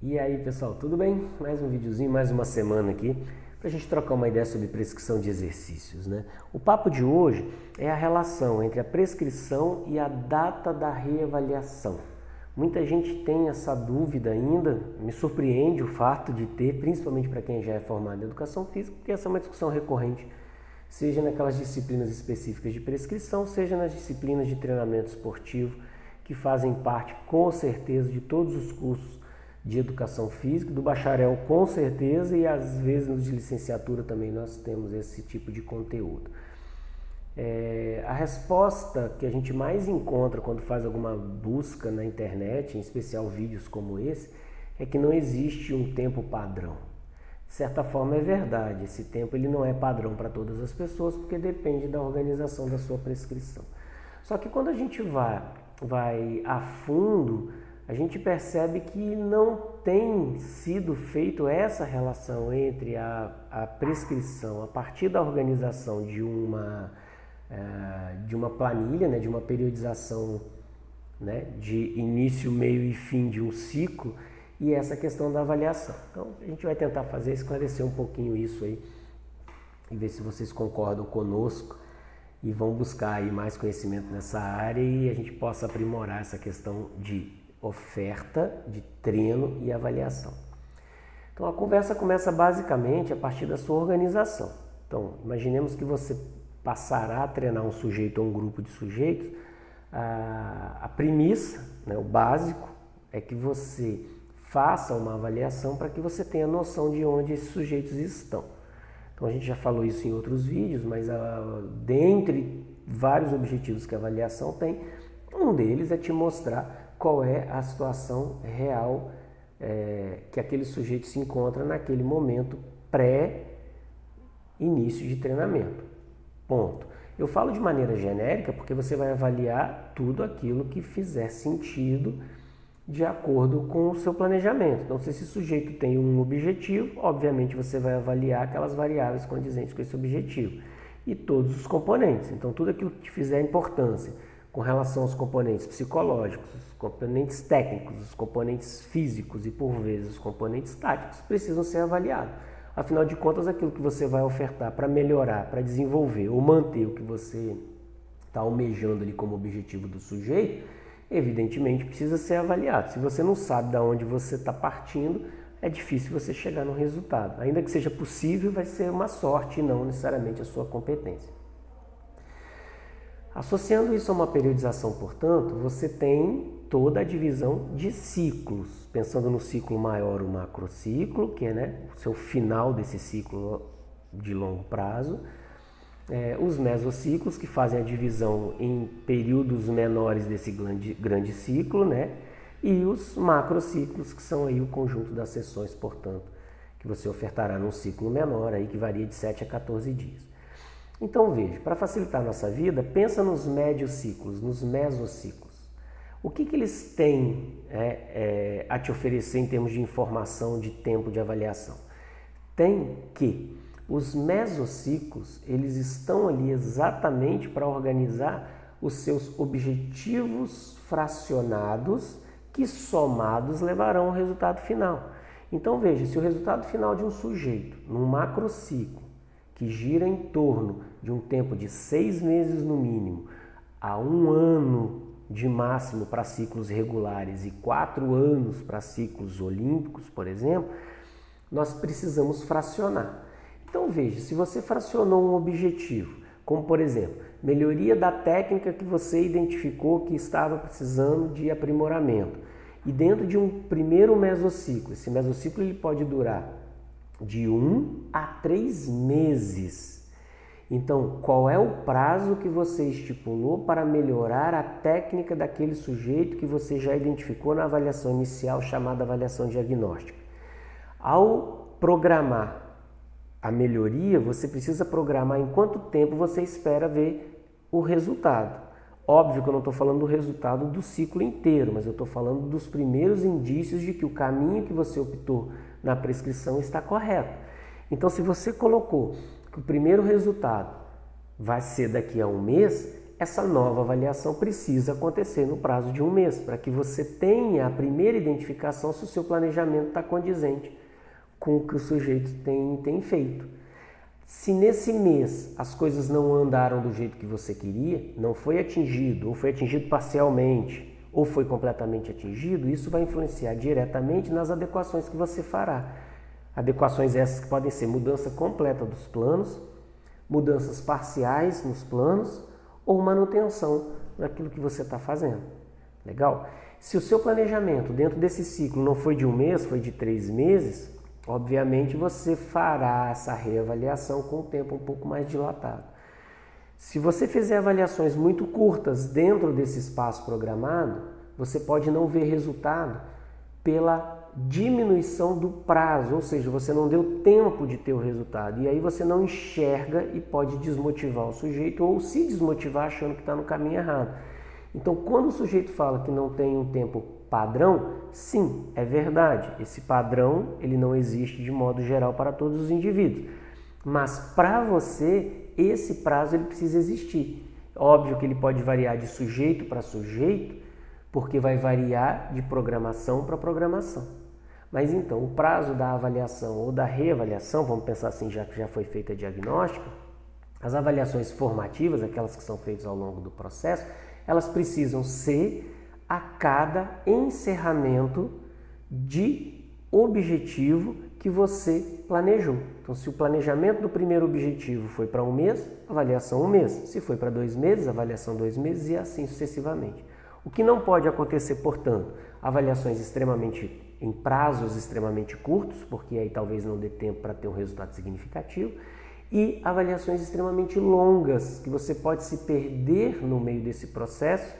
E aí pessoal, tudo bem? Mais um videozinho, mais uma semana aqui para a gente trocar uma ideia sobre prescrição de exercícios, né? O papo de hoje é a relação entre a prescrição e a data da reavaliação. Muita gente tem essa dúvida ainda, me surpreende o fato de ter, principalmente para quem já é formado em educação física, porque essa é uma discussão recorrente, seja naquelas disciplinas específicas de prescrição, seja nas disciplinas de treinamento esportivo, que fazem parte com certeza de todos os cursos de educação física, do bacharel com certeza, e às vezes nos de licenciatura também nós temos esse tipo de conteúdo. A resposta que a gente mais encontra quando faz alguma busca na internet, em especial vídeos como esse, é que não existe um tempo padrão. De certa forma é verdade, esse tempo ele não é padrão para todas as pessoas, porque depende da organização da sua prescrição. Só que quando a gente vai a fundo, a gente percebe que não tem sido feito essa relação entre a prescrição a partir da organização de uma planilha, né, de uma periodização, né, de início, meio e fim de um ciclo, e essa questão da avaliação. Então a gente vai tentar esclarecer um pouquinho isso aí e ver se vocês concordam conosco e vão buscar aí mais conhecimento nessa área e a gente possa aprimorar essa questão de oferta, de treino e avaliação. Então a conversa começa basicamente a partir da sua organização. Então imaginemos que você passará a treinar um sujeito ou um grupo de sujeitos. A premissa, né, o básico, é que você faça uma avaliação para que você tenha noção de onde esses sujeitos estão. Então a gente já falou isso em outros vídeos, mas dentre vários objetivos que a avaliação tem, um deles é te mostrar qual é a situação real que aquele sujeito se encontra naquele momento pré-início de treinamento. Ponto. Eu falo de maneira genérica porque você vai avaliar tudo aquilo que fizer sentido de acordo com o seu planejamento. Então, se esse sujeito tem um objetivo, obviamente você vai avaliar aquelas variáveis condizentes com esse objetivo e todos os componentes. Então, tudo aquilo que fizer importância com relação aos componentes psicológicos, os componentes técnicos, os componentes físicos e, por vezes, os componentes táticos precisam ser avaliados. Afinal de contas, aquilo que você vai ofertar para melhorar, para desenvolver ou manter o que você está almejando ali como objetivo do sujeito, evidentemente precisa ser avaliado. Se você não sabe de onde você está partindo, é difícil você chegar no resultado. Ainda que seja possível, vai ser uma sorte e não necessariamente a sua competência. Associando isso a uma periodização, portanto, você tem toda a divisão de ciclos, pensando no ciclo maior, o macrociclo, que é, né, o seu final desse ciclo de longo prazo, os mesociclos, que fazem a divisão em períodos menores desse grande ciclo, né, e os macrociclos, que são aí o conjunto das sessões, portanto, que você ofertará num ciclo menor, aí, que varia de 7 a 14 dias. Então veja, para facilitar a nossa vida, pensa nos médios ciclos, nos mesociclos. O que eles têm a te oferecer em termos de informação, de tempo de avaliação? Tem que os mesociclos, eles estão ali exatamente para organizar os seus objetivos fracionados que somados levarão ao resultado final. Então veja, se o resultado final de um sujeito, num macrociclo, que gira em torno de um tempo de 6 meses no mínimo, a 1 ano de máximo para ciclos regulares e 4 anos para ciclos olímpicos, por exemplo, nós precisamos fracionar. Então veja, se você fracionou um objetivo, como por exemplo, melhoria da técnica que você identificou que estava precisando de aprimoramento, e dentro de um primeiro mesociclo, esse mesociclo ele pode durar de 1 a 3 meses. Então, qual é o prazo que você estipulou para melhorar a técnica daquele sujeito que você já identificou na avaliação inicial, chamada avaliação diagnóstica? Ao programar a melhoria, você precisa programar em quanto tempo você espera ver o resultado. Óbvio que eu não estou falando do resultado do ciclo inteiro, mas eu estou falando dos primeiros indícios de que o caminho que você optou na prescrição está correto. Então, se você colocou que o primeiro resultado vai ser daqui a 1 mês, essa nova avaliação precisa acontecer no prazo de 1 mês, para que você tenha a primeira identificação se o seu planejamento está condizente com o que o sujeito tem feito. Se nesse mês as coisas não andaram do jeito que você queria, não foi atingido, ou foi atingido parcialmente, ou foi completamente atingido, isso vai influenciar diretamente nas adequações que você fará. Adequações essas que podem ser mudança completa dos planos, mudanças parciais nos planos ou manutenção daquilo que você está fazendo. Legal? Se o seu planejamento dentro desse ciclo não foi de 1 mês, foi de 3 meses, obviamente você fará essa reavaliação com o tempo um pouco mais dilatado. Se você fizer avaliações muito curtas dentro desse espaço programado, você pode não ver resultado pela diminuição do prazo, ou seja, você não deu tempo de ter o resultado. E aí você não enxerga e pode desmotivar o sujeito ou se desmotivar achando que está no caminho errado. Então, quando o sujeito fala que não tem um tempo padrão, sim, é verdade. Esse padrão ele não existe de modo geral para todos os indivíduos. Mas para você, esse prazo ele precisa existir. Óbvio que ele pode variar de sujeito para sujeito, porque vai variar de programação para programação. Mas então, o prazo da avaliação ou da reavaliação, vamos pensar assim, já que já foi feita a diagnóstica, as avaliações formativas, aquelas que são feitas ao longo do processo, elas precisam ser a cada encerramento de objetivo que você planejou. Então, se o planejamento do primeiro objetivo foi para 1 mês, avaliação 1 mês. Se foi para 2 meses, avaliação 2 meses e assim sucessivamente. O que não pode acontecer, portanto, avaliações em prazos extremamente curtos, porque aí talvez não dê tempo para ter um resultado significativo, e avaliações extremamente longas, que você pode se perder no meio desse processo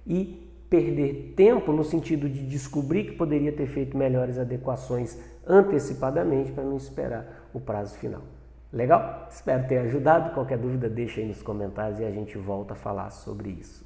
e perder tempo no sentido de descobrir que poderia ter feito melhores adequações antecipadamente para não esperar o prazo final. Legal? Espero ter ajudado. Qualquer dúvida deixa aí nos comentários e a gente volta a falar sobre isso.